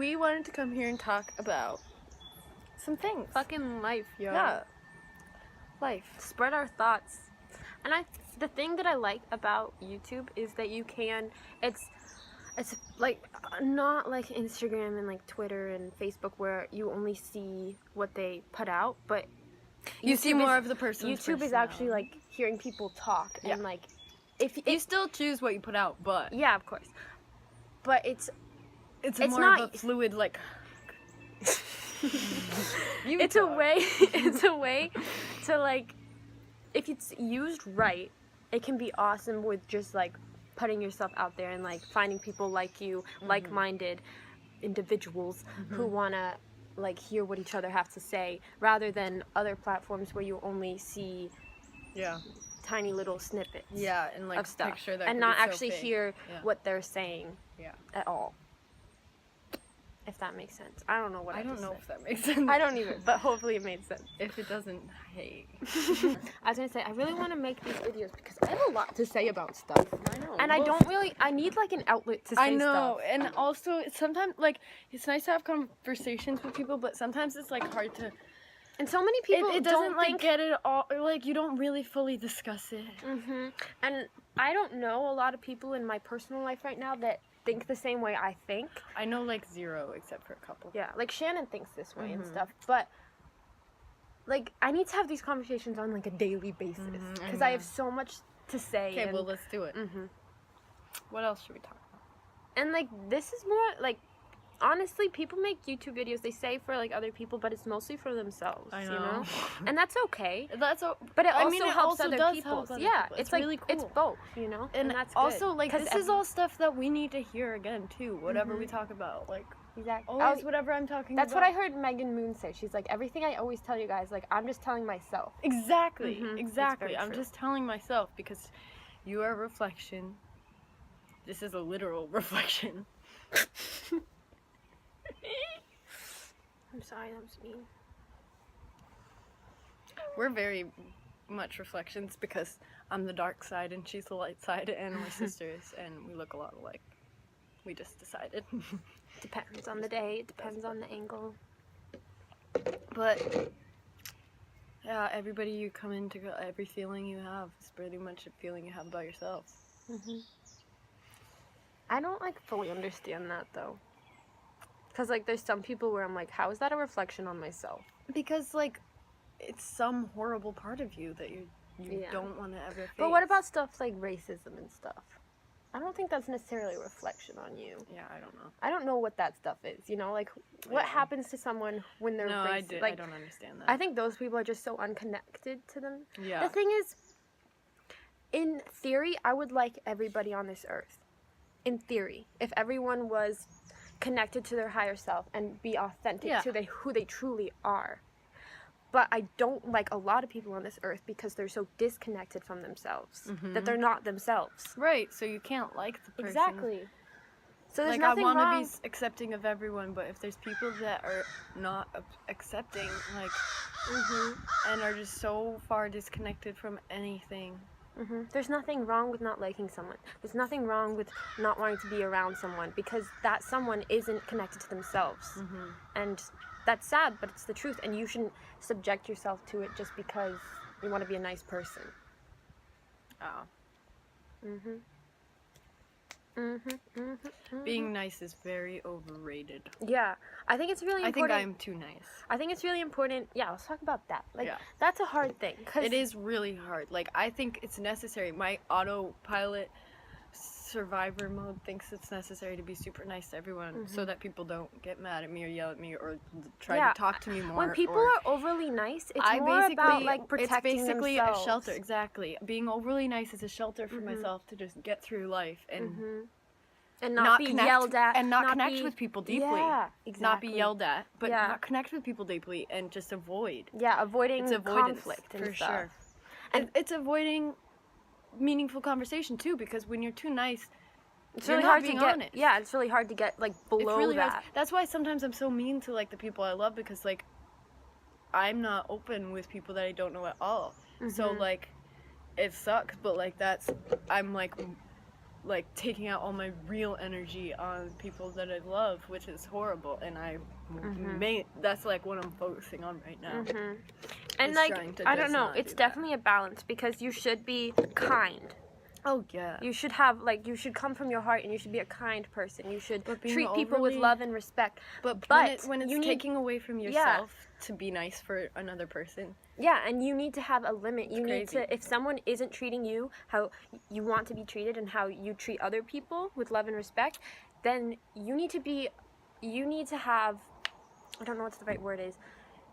we wanted to come here and talk about some things. Fucking life, yo. Yeah. Life. Spread our thoughts. And the thing that I like about YouTube is that you can, it's like not like Instagram and like Twitter and Facebook where you only see what they put out, but You see more of the person's YouTube is actually like hearing people talk and like if you still choose what you put out, but yeah, of course. But it's more not of a fluid like it's a way to like, if it's used right, it can be awesome with just like putting yourself out there and like finding people like you, like-minded individuals who want to like hear what each other have to say, rather than other platforms where you only see tiny little snippets and like of stuff picture that and not actually hear what they're saying at all. If that makes sense. I don't know what I don't know said. if that makes sense. I don't even, but hopefully it made sense. If it doesn't, hey. I was gonna say, I really want to make these videos because I have a lot to say about stuff. I know. And I need like an outlet to say stuff. I know, and also sometimes like it's nice to have conversations with people, but sometimes it's like hard to. And so many people it doesn't like get it all. Like you don't really fully discuss it. And I don't know a lot of people in my personal life right now that think the same way I think. I know like zero except for a couple. Yeah, like Shannon thinks this way and stuff, but like I need to have these conversations on like a daily basis because I have so much to say. Okay, well let's do it. What else should we talk about? And like this is more like, honestly, people make YouTube videos, they say for like other people, but it's mostly for themselves. I know. You know? And that's okay. But it also helps other people. Yeah, it's like really cool. It's both, you know? And that's also good. like this is all stuff that we need to hear again too. Whatever we talk about, like exactly. Always whatever I'm talking that's about. That's what I heard Megan Moon say. She's like, everything I always tell you guys, like I'm just telling myself. Exactly. Exactly. I'm true. just telling myself because you are a reflection. This is a literal reflection. I'm sorry, that was mean. We're very much reflections because I'm the dark side and she's the light side, and we're sisters and we look a lot alike. We just decided. Depends on the day, it depends on the angle. But yeah, everybody you come into, every feeling you have is pretty much a feeling you have about yourself. I don't like fully understand that though. Because, like, there's some people where I'm like, how is that a reflection on myself? Because, like, it's some horrible part of you that you don't want to ever face. But what about stuff like racism and stuff? I don't think that's necessarily a reflection on you. Yeah, I don't know. I don't know what that stuff is, you know? Like, what happens to someone when they're racist? I don't understand that. I think those people are just so unconnected to them. Yeah. The thing is, in theory, I would like everybody on this earth. In theory. If everyone was connected to their higher self and be authentic to who they truly are. But I don't like a lot of people on this earth because they're so disconnected from themselves that they're not themselves. Right, so you can't like the person. Exactly. So there's like, nothing wrong. I want to be accepting of everyone, but if there's people that are not accepting, like, and are just so far disconnected from anything. There's nothing wrong with not liking someone. There's nothing wrong with not wanting to be around someone because that someone isn't connected to themselves. And that's sad, but it's the truth. And you shouldn't subject yourself to it just because you want to be a nice person. Being nice is very overrated. Yeah, I think it's really important. I think I'm too nice. I think it's really important. Yeah, let's talk about that. Like, that's a hard thing. It is really hard. Like, I think it's necessary. My autopilot survivor mode thinks it's necessary to be super nice to everyone so that people don't get mad at me or yell at me or try to talk to me more. When people are overly nice, it's more about like protecting It's basically themselves. a shelter. Exactly. Being overly nice is a shelter for myself to just get through life and not be yelled at and not connect with people deeply. Yeah, exactly. Not be yelled at, but not connect with people deeply and just avoid. Yeah, avoiding conflict and for stuff. Sure. And it's avoiding meaningful conversation too, because when you're too nice, it's really hard to get honest. Yeah, it's really hard to get like below really that. Hard. That's why sometimes I'm so mean to like the people I love, because like I'm not open with people that I don't know at all. So like it sucks, but like I'm like like taking out all my real energy on people that I love, which is horrible. And that's like what I'm focusing on right now. And is like, trying to I don't just know, not it's do that. definitely a balance, because you should be kind. Oh yeah. You should have, like, you should come from your heart, and you should be a kind person. You should But being treat people with overly- love and respect. But But when it's you need- taking away from yourself to be nice for another person. Yeah, and you need to have a limit. You need crazy. to, if someone isn't treating you how you want to be treated and how you treat other people with love and respect, then you need to have, I don't know what the right word is.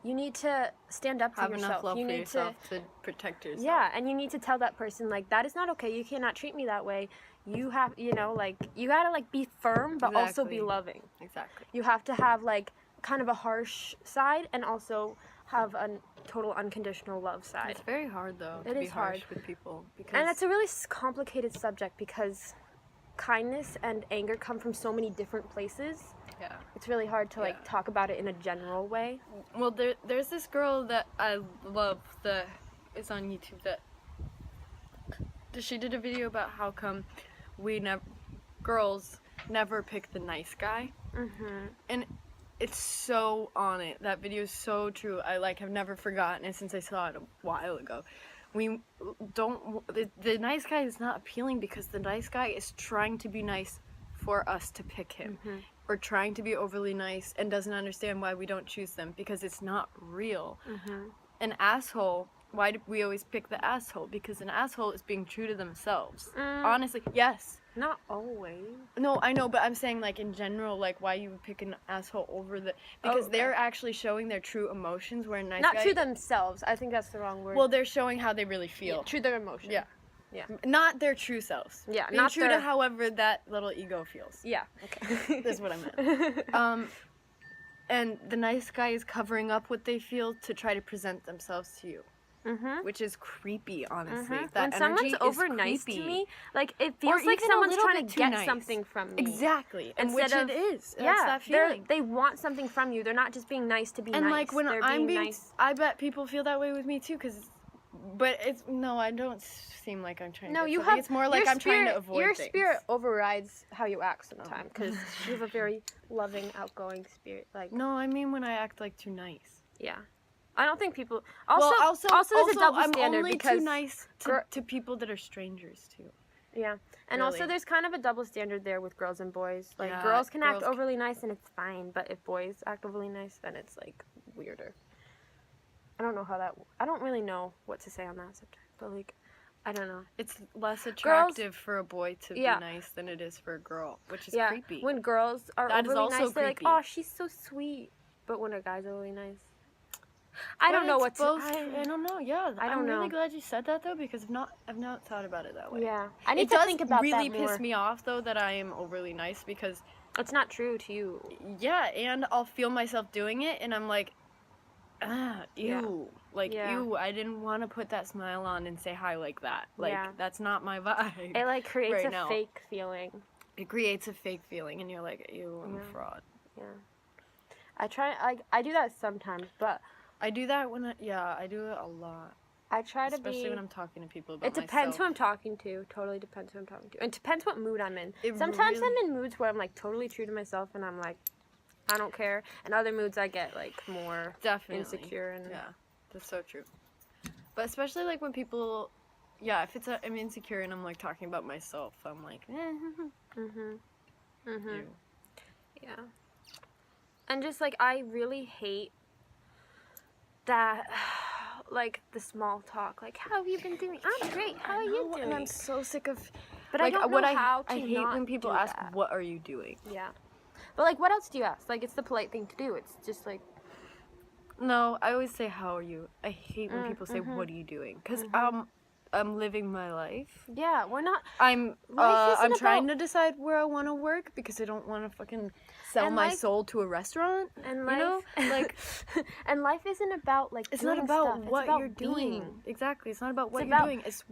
You need to stand up for Have yourself. enough love you for need yourself to protect yourself. Yeah, and you need to tell that person, like, that is not okay. You cannot treat me that way. You have, you know, like, you gotta, like, be firm, but also be Exactly. loving. Exactly. You have to have, like, kind of a harsh side, and also have a total unconditional love side. It's very hard though It to be is harsh hard. with people because And it's a really complicated subject, because kindness and anger come from so many different places. yeah. It's really hard to, like, Yeah. talk about it in a general way. Well, there's this girl that I love that is on YouTube that she did a video about how come girls never pick the nice guy, and it's so on it. That video is so true. I have never forgotten it since I saw it a while ago. We don't. The nice guy is not appealing because the nice guy is trying to be nice for us to pick him, or trying to be overly nice and doesn't understand why we don't choose them because it's not real. An asshole. Why do we always pick the asshole? Because an asshole is being true to themselves. Honestly, yes. Not always. No, I know, but I'm saying, like, in general, like, why you would pick an asshole over because they're actually showing their true emotions, where a nice Not guy... true themselves. I think that's the wrong word. Well, they're showing how they really feel. true their emotions. Yeah. Yeah. Not their true selves. Yeah, Being not true to their- however that little ego feels. Yeah. Okay. That's what I meant. And the nice guy is covering up what they feel to try to present themselves to you. Which is creepy, honestly. That When someone's energy over is nice to creepy. me, like, it Or feels like even a someone's little trying bit to too get nice. something from me. Exactly. And Instead which of- it is. Yeah, That's that feeling. they want something from you. They're not just being nice to be And nice. like when They're I'm being nice. I bet people feel that way with me too, but it's no, I don't seem like I'm trying No, to. you something. have. It's more like your I'm trying to spirit- avoid Your things. spirit overrides how you act sometimes, because you have a very loving, outgoing spirit. Like, No, I mean when I act like too nice. yeah, I don't think people. Also, Well, there's a double I'm standard only because too nice to people that are strangers too. yeah, and Really. also there's kind of a double standard there with girls and boys. Like, Yeah, girls can act girls overly nice and it's fine, but if boys act overly nice, then it's like weirder. I don't know how that. I don't really know what to say on that subject, but like, I don't know. It's less attractive for a boy to Yeah. be nice than it is for a girl, which is Yeah, creepy. when girls are That is overly also nice, they're like, creepy. "Oh, she's so sweet," but when a guy's overly nice, I don't But know it's what to. both, I don't know. Yeah, I don't I'm really know. glad you said that though, because I've not thought about it that way. Yeah, I need It to does think about really that more. piss me off though that I am overly nice because It's not true to you. yeah, and I'll feel myself doing it, and I'm like, ew, Yeah. like Yeah. ew. I didn't want to put that smile on and say hi like that. Like Yeah. that's not my vibe. It like creates Right a now. fake feeling. It creates a fake feeling, and you're like, ew, I'm a Yeah. fraud. Yeah, I do that sometimes, but I do that when I do it a lot, I try to especially be. when I'm talking to people about It depends who myself. I'm talking to. Totally depends who I'm talking to. And it depends what mood I'm in. It Sometimes really- I'm in moods where I'm like totally true to myself and I'm like, I don't care. And other moods I get like more Definitely insecure and Yeah, that's so true. But especially like when people, yeah, if I'm insecure and I'm like talking about myself, I'm like, Mhm. Mhm. ew. Yeah. And just like I really hate that like the small talk. Like, how have you been doing? I'm great. How are you doing? And I'm so sick of. But like, I don't know what how to I hate not when people do ask, that. "What are you doing?" Yeah. But like, what else do you ask? Like, it's the polite thing to do. It's just like, No, I always say, "How are you?" I hate when people say, mhm. "What are you doing?" Because I'm living my life. yeah, we're not. I'm Life isn't trying about- to decide where I want to work because I don't want to fucking sell And my life- soul to a restaurant. And You life, know, like and life isn't about like. it's doing not about stuff. It's what about you're doing. being. Exactly, it's not about what It's you're about- doing. It's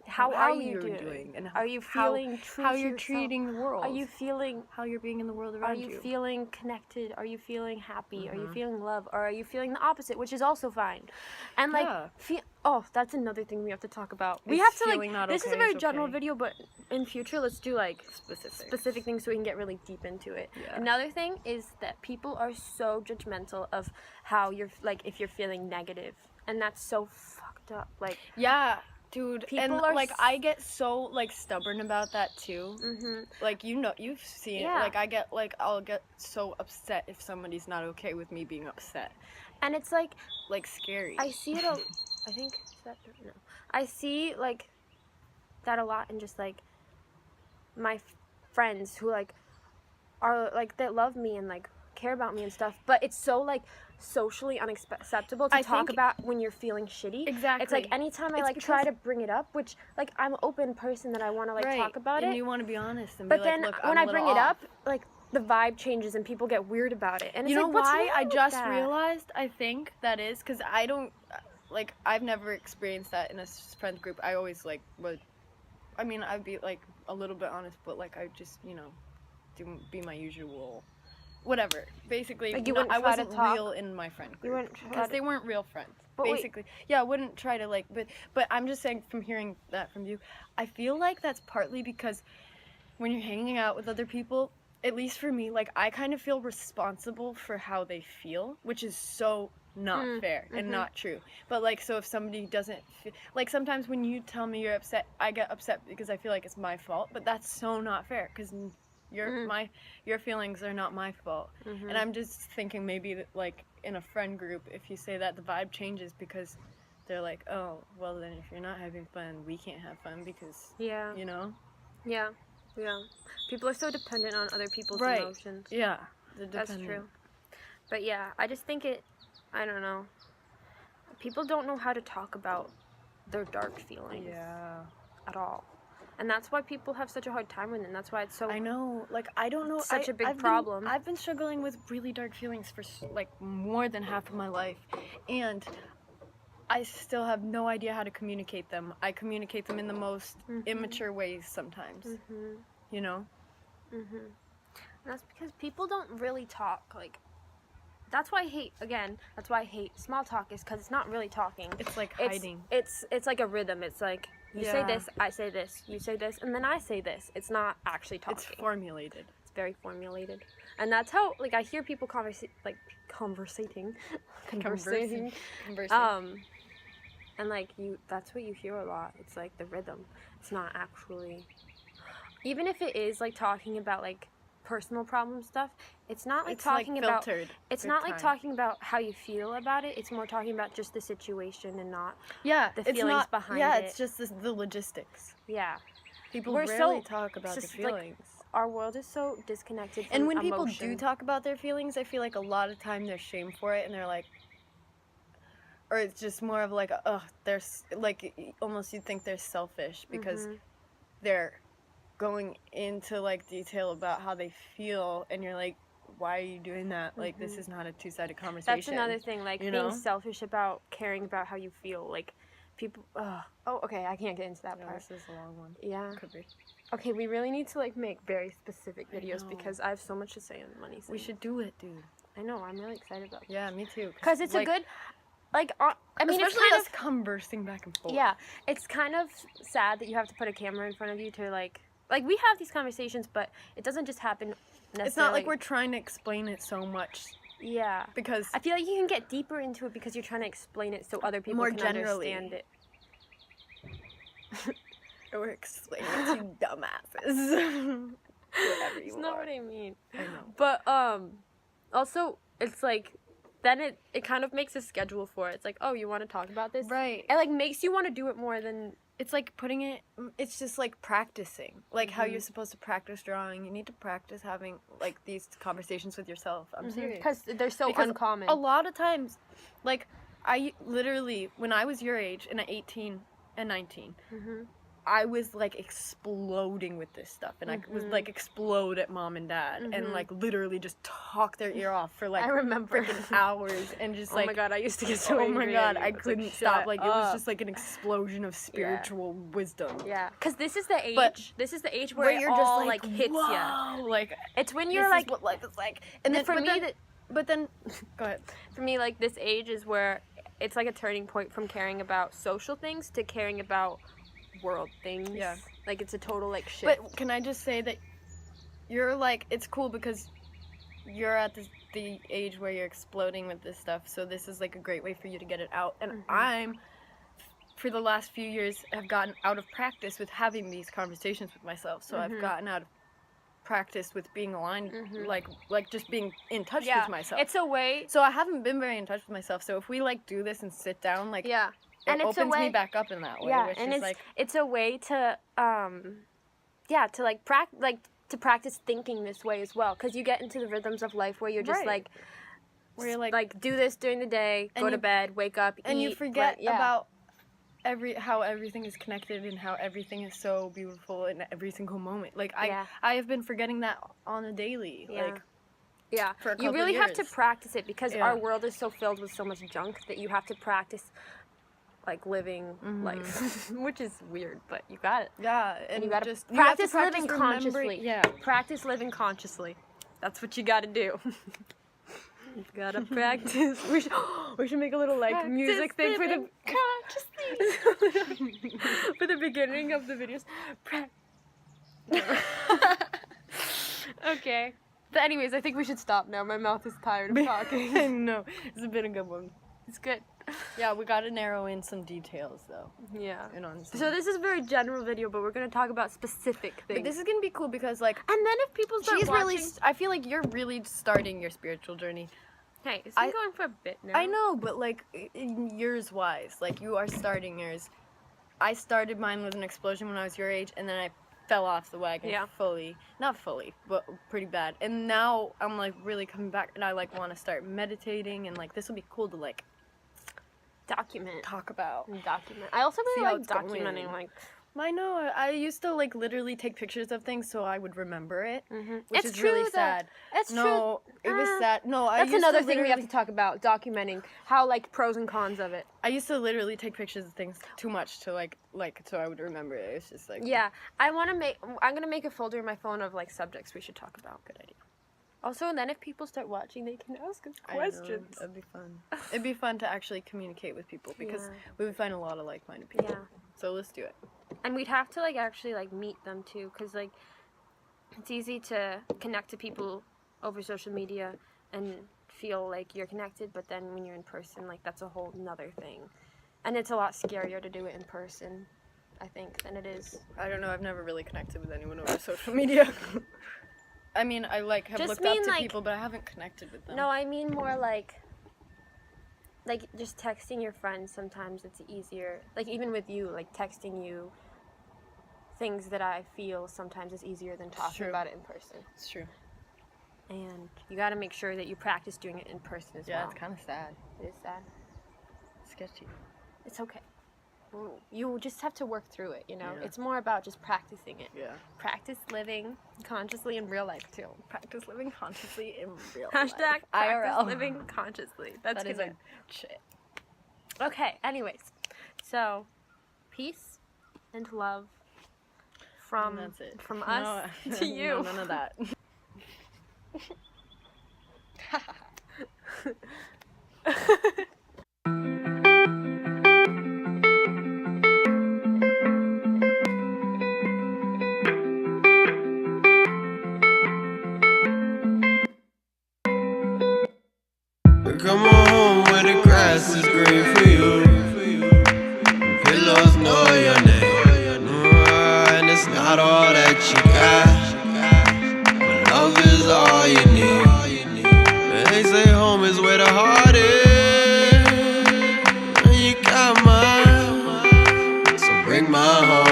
how are you you're doing? and Are you feeling true how to you're yourself? treating the world? Are you feeling how you're being in the world Are around you you? feeling connected? Are you feeling happy? Are you Mhm. feeling love? Or are you feeling the opposite, which is also fine? And like, Yeah. oh, that's another thing we have to talk about. We Is have to feeling like. not This is a okay very is general okay. video, but in future, let's do like Specific. things so we can get really deep into it. Yeah. Another thing is that people are so judgmental of how you're like if you're feeling negative, and that's so fucked up. Like, Yeah, dude. People and are like I get so like stubborn about that too. Like you've seen Yeah. it. Like I'll get so upset if somebody's not okay with me being upset. and it's like Scary. I see it. I think is that no. I see like that a lot in just like my friends who like are like that love me and like care about me and stuff, but it's so like socially unacceptable to I talk think- about when you're feeling shitty. Exactly. It's like anytime I It's like try to because- bring it up, which like I'm an open person that I want to like right. talk about and it. you want to be honest and But be like, then look, when I'm a I bring little it off. up, like the vibe changes and people get weird about it. And You it's know like, what's why wrong I with just that? realized I think that is because I don't like I've never experienced that in a friend group. I always like would I mean I'd be like a little bit honest, but like I just do be my usual whatever. Basically, Like, you no, wouldn't I try to wasn't talk? real in my friend You group wouldn't try because to- they weren't real friends. But wait. Basically, yeah, I wouldn't try to like, but I'm just saying from hearing that from you, I feel like that's partly because when you're hanging out with other people, at least for me, like I kind of feel responsible for how they feel, which is so not fair and not true. But like, so if somebody doesn't like sometimes when you tell me you're upset, I get upset because I feel like it's my fault, but that's so not fair because your feelings are not my fault. And I'm just thinking maybe that like in a friend group, if you say that, the vibe changes because they're like, oh, well then if you're not having fun, we can't have fun because Yeah. Yeah. Yeah. People are so dependent on other people's Right. emotions. Yeah. That's true. But yeah, I just think I don't know. People don't know how to talk about their dark feelings Yeah. at all. And that's why people have such a hard time with it. And that's why it's so. I know. Like, I don't know. Such a big I've problem. I've been struggling with really dark feelings for like more than half of my life. And I still have no idea how to communicate them. I communicate them in the most immature ways sometimes. You know? And that's because people don't really talk. Like, that's why I hate small talk, is because it's not really talking. It's like hiding. It's like a rhythm. It's like you say Yeah. this, I say this, you say this, and then I say this. It's not actually talking. It's formulated. It's very formulated, and that's how like I hear people conversing. Conversing. And like that's what you hear a lot. It's like the rhythm. It's not actually, even if it is like talking about like personal problem stuff, it's not like It's talking like about. filtered. It's with not like time. talking about how you feel about it. It's more talking about just the situation and not. Yeah, the it's feelings not, behind yeah, it. it's just the logistics. Yeah, People We're rarely so- talk about it's their just, like, feelings. our world is so disconnected from And when people emotion. do talk about their feelings, I feel like a lot of time they're shamed for it, and they're like, or it's just more of like, they're like almost you'd think they're selfish because they're going into like detail about how they feel, and you're like, why are you doing that? Like this is not a two-sided conversation. That's another thing, like you being know? selfish about caring about how you feel. Like people. Oh, okay. I can't get into that Yeah, part. this is a long one. Yeah. Could be. Okay, we really need to like make very specific I videos know. because I have so much to say on money. We should do it, dude. I know. I'm really excited about it. Yeah, me too. Because it's like, a good, like. I mean, it's especially kind us conversing back and of. forth. Yeah, it's kind of sad that you have to put a camera in front of you to like we have these conversations, but it doesn't just happen necessarily. It's not like we're trying to explain it so much Yeah. because I feel like you can get deeper into it because you're trying to explain it so other people More can generally. understand it. we're explaining it to dumbasses. Whatever you That's not are. what I mean. I know. But also it's like then it kind of makes a schedule for it. It's like, oh, you want to talk about this? Right. It like makes you want to do it more than It's like putting it, it's just like practicing. Like how you're supposed to practice drawing. You need to practice having like these conversations with yourself. I'm serious. because they're so Because uncommon. A lot of times, like I literally, when I was your age and at 18 and 19, I was like exploding with this stuff, and I was like explode at mom and dad, and like literally just talk their ear off for like I remember freaking hours, and just like oh my god, I used to get so oh my angry god, at you. I was couldn't like, stop. shut Like it was up. just like an explosion of spiritual wisdom. Yeah, because this is the age. But- this is the age where, Where it you're all just like, hits you. whoa, like It's when this you're like is what life is like. And then for but me then, that but then go ahead. for me like this age is where it's like a turning point from caring about social things to caring about world things. Yeah. Like it's a total like shift. But can I just say that you're like, it's cool because you're at the age where you're exploding with this stuff, so this is like a great way for you to get it out. And I'm, for the last few years, have gotten out of practice with having these conversations with myself. So I've gotten out of practice with being aligned, like just being in touch with myself. It's a way. So I haven't been very in touch with myself. So if we like do this and sit down, like Yeah. it And it's a opens me way- back up in that way. Yeah, which and is it's like it's a way to to like practice thinking this way as well, because you get into the rhythms of life where you're just Right. like where you're like do this during the day, And go you- to bed, wake up, and eat, you forget yeah. about how everything is connected and how everything is so beautiful in every single moment. Like Yeah. I have been forgetting that on a daily. Yeah. Like Yeah, for a you couple really have to years. practice it because Yeah. our world is so filled with so much junk that you have to practice like living life, which is weird, but you got it. yeah, and You gotta just you have to practice living remembering- consciously. Yeah. Practice living consciously. That's what you gotta do. You gotta practice. We should make a little like music thing for the for the beginning of the videos. Okay. But anyways, I think we should stop now. My mouth is tired of talking. No, it's been a good one. It's good. Yeah, we gotta narrow in some details though. Yeah. And honestly. So this is a very general video, but we're gonna talk about specific things. But this is gonna be cool because like and then if people start she's watching, really. I feel like you're really starting your spiritual journey. hey, it's been I- going for a bit now. I know, but like in years wise, like you are starting yours. I started mine with an explosion when I was your age, and then I fell off the wagon not fully, but pretty bad. And now I'm like really coming back, and I like want to start meditating, and like this will be cool to like Document. talk about. Document. I also See really how like it's going. documenting, like. I know. I used to like literally take pictures of things so I would remember it, which It's is true really though. sad. It's true. No, it was sad. No, I That's used another to thing we have to literally- talk about, documenting how like pros and cons of it. I used to literally take pictures of things too much to like so I would remember it. It's just like Yeah, I'm gonna make a folder in my phone of like subjects we should talk about. good idea. Also, and then if people start watching, they can ask us I know, questions. that'd be fun. It'd be fun to actually communicate with people because Yeah. we would find a lot of like-minded people. Yeah. So let's do it. And we'd have to like actually like meet them too, because like it's easy to connect to people over social media and feel like you're connected, but then when you're in person, like that's a whole nother thing. And it's a lot scarier to do it in person, I think, than it is. I don't know. I've never really connected with anyone over social media. I mean, I like have Just looked up mean, to like- people, but I haven't connected with them. No, I mean more like just texting your friends. Sometimes it's easier. Like even with you, like texting you things that I feel sometimes is easier than talking true. about it in person. It's true. And you got to make sure that you practice doing it in person as Yeah, well. it's kind of sad. It is sad. Sketchy. It's okay. You just have to work through it, you know? Yeah. It's more about just practicing it. Yeah. Practice living consciously in real life too. Practice living consciously in real life. Hashtag practice IRL. living consciously. That's That is good. a shit. Okay, anyways. So, peace and love from And that's it. from us No, to you. No, none of that. Come on home where the grass is green for you. Pillows know your name. And it's not all that you got, but love is all you need. And they say home is where the heart is. And you got mine, so bring my home.